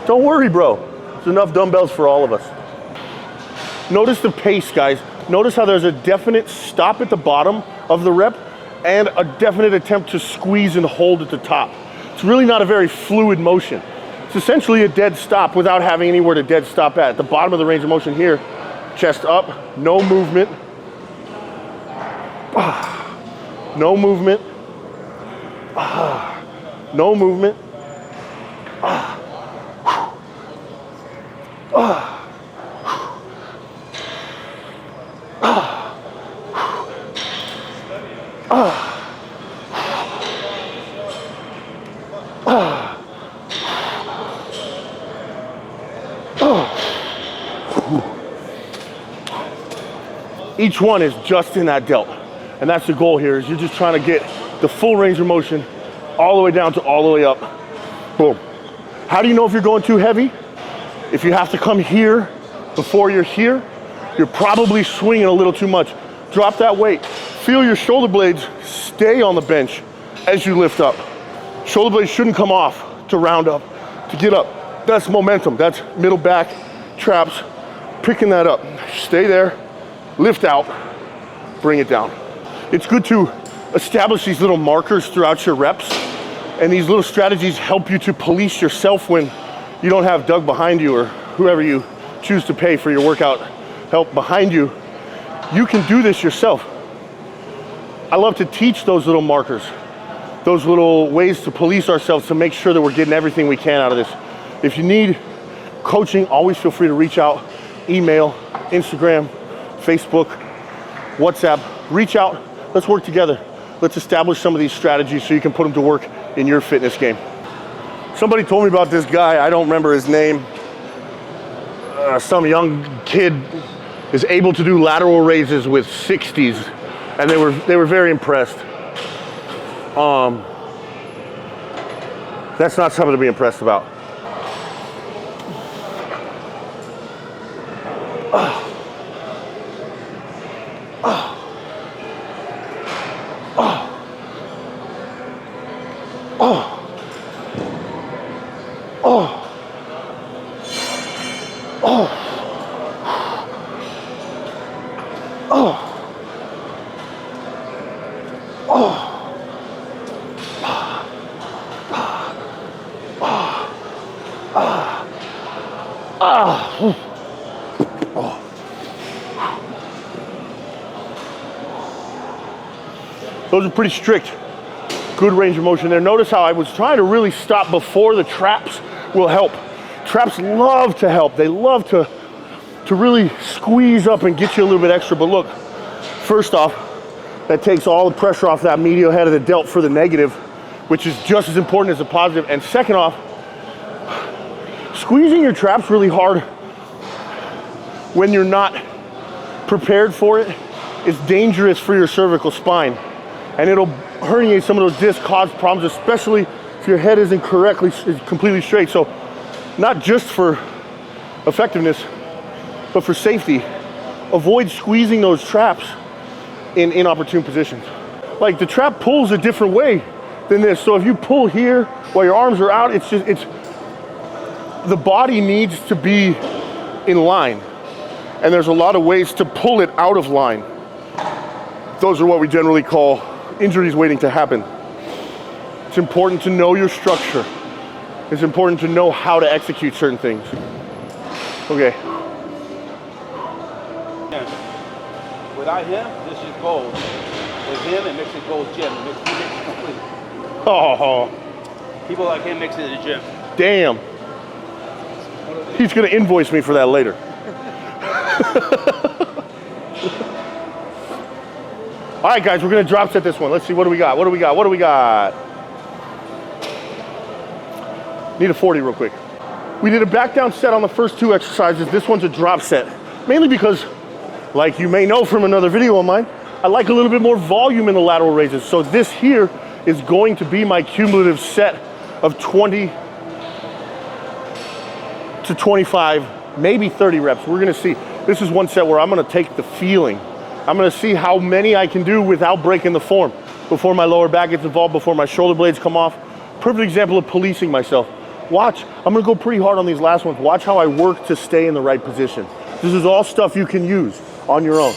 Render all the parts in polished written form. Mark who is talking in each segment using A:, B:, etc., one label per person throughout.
A: Don't worry, bro. There's enough dumbbells for all of us. Notice the pace, guys. Notice how there's a definite stop at the bottom of the rep and a definite attempt to squeeze and hold at the top. It's really not a very fluid motion. It's essentially a dead stop without having anywhere to dead stop at. At the bottom of the range of motion here, chest up, no movement. No movement. No movement. Each one is just in that delt. And that's the goal here, is you're just trying to get the full range of motion all the way down to all the way up. Boom. How do you know if you're going too heavy? If you have to come here before you're here, you're probably swinging a little too much. Drop that weight. Feel your shoulder blades stay on the bench as you lift up. Shoulder blades shouldn't come off to round up, to get up. That's momentum. That's middle back, traps, picking that up. Stay there, lift out, bring it down. It's good to establish these little markers throughout your reps, and these little strategies help you to police yourself when you don't have Doug behind you or whoever you choose to pay for your workout help behind you. You can do this yourself. I love to teach those little markers, those little ways to police ourselves to make sure that we're getting everything we can out of this. If you need coaching, always feel free to reach out, email, Instagram, Facebook, WhatsApp, reach out. Let's work together. Let's establish some of these strategies so you can put them to work in your fitness game. Somebody told me about this guy, I don't remember his name. Some young kid is able to do lateral raises with 60s, and they were very impressed. That's not something to be impressed about. Those are pretty strict. Good range of motion there. Notice how I was trying to really stop before the traps will help. Traps love to help. They love to really squeeze up and get you a little bit extra. But look, first off, that takes all the pressure off that medial head of the delt for the negative, which is just as important as the positive. And second off, squeezing your traps really hard when you're not prepared for it is dangerous for your cervical spine. And it'll herniate some of those discs, cause problems, especially if your head isn't completely straight. So not just for effectiveness, but for safety, avoid squeezing those traps in inopportune positions. Like the trap pulls a different way than this. So if you pull here while your arms are out, the body needs to be in line. And there's a lot of ways to pull it out of line. Those are what we generally call injuries waiting to happen. It's important to know your structure. It's important to know how to execute certain things. Okay.
B: Without him, this is gold. With him, it makes it gold gym. It makes it complete.
A: Oh.
B: People like him mix it in the gym.
A: Damn. He's gonna invoice me for that later. All right, guys, we're gonna drop set this one. Let's see, what do we got? What do we got? Need a 40 real quick. We did a back down set on the first two exercises. This one's a drop set, mainly because, like you may know from another video of mine, I like a little bit more volume in the lateral raises. So this here is going to be my cumulative set of 20 to 25, maybe 30 reps. We're gonna see. This is one set where I'm gonna take the feeling. I'm gonna see how many I can do without breaking the form, before my lower back gets involved, before my shoulder blades come off. Perfect example of policing myself. Watch, I'm gonna go pretty hard on these last ones. Watch how I work to stay in the right position. This is all stuff you can use on your own.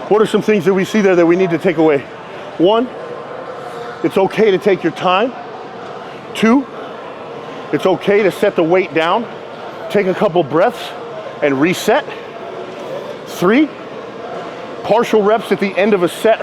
A: What are some things that we see there that we need to take away? One, it's okay to take your time. Two, it's okay to set the weight down, take a couple breaths, and reset. Three, partial reps at the end of a set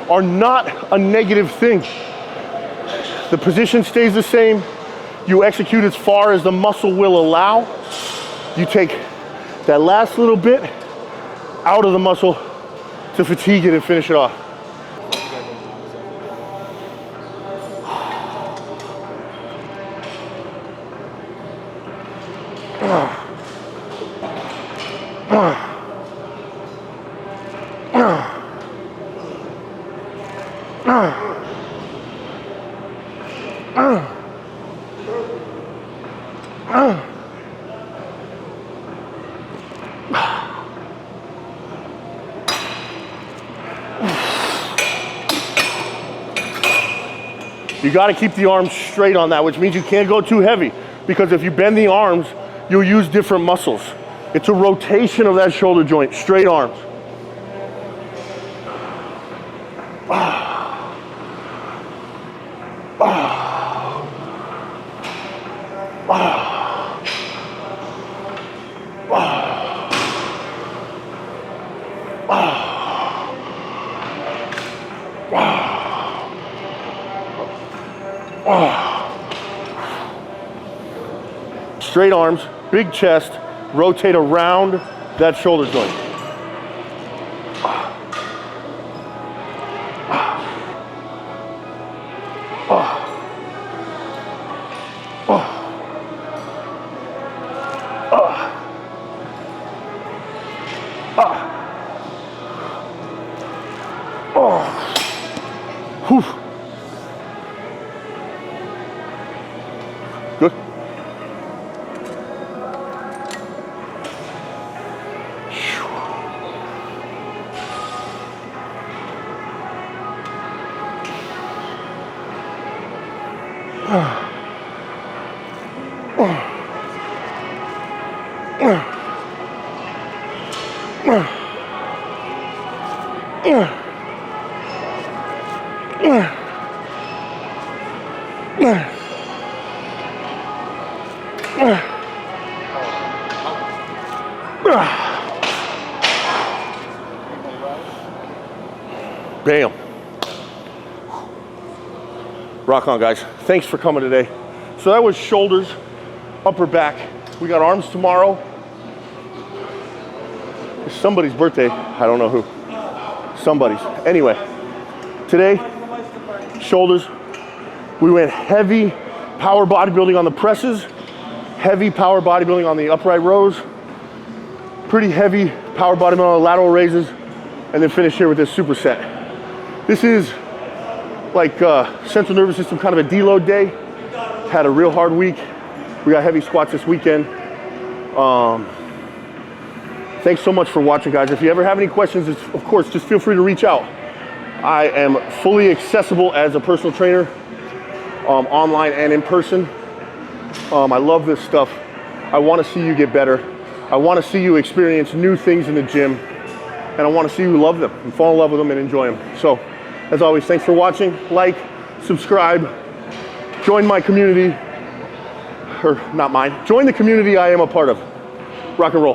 A: are not a negative thing. The position stays the same. You execute as far as the muscle will allow. You take that last little bit out of the muscle to fatigue it and finish it off. You got to keep the arms straight on that, which means you can't go too heavy, because if you bend the arms, you'll use different muscles. It's a rotation of that shoulder joint, straight arms. Straight arms, big chest, rotate around that shoulder joint. Good. Bam. Rock on, guys. Thanks for coming today. So that was shoulders, upper back. We got arms tomorrow. It's somebody's birthday. I don't know who. Somebody's. Anyway, today, shoulders. We went heavy power bodybuilding on the presses, heavy power bodybuilding on the upright rows, pretty heavy power bodybuilding on the lateral raises, and then finish here with this superset. This is like central nervous system, kind of a deload day. Had a real hard week. We got heavy squats this weekend. Thanks so much for watching, guys. If you ever have any questions, of course, just feel free to reach out. I am fully accessible as a personal trainer, online and in person. I love this stuff. I want to see you get better. I want to see you experience new things in the gym, and I want to see you love them and fall in love with them and enjoy them. So, as always, thanks for watching. Like, subscribe, join my community, or not mine, join the community I am a part of. Rock and roll.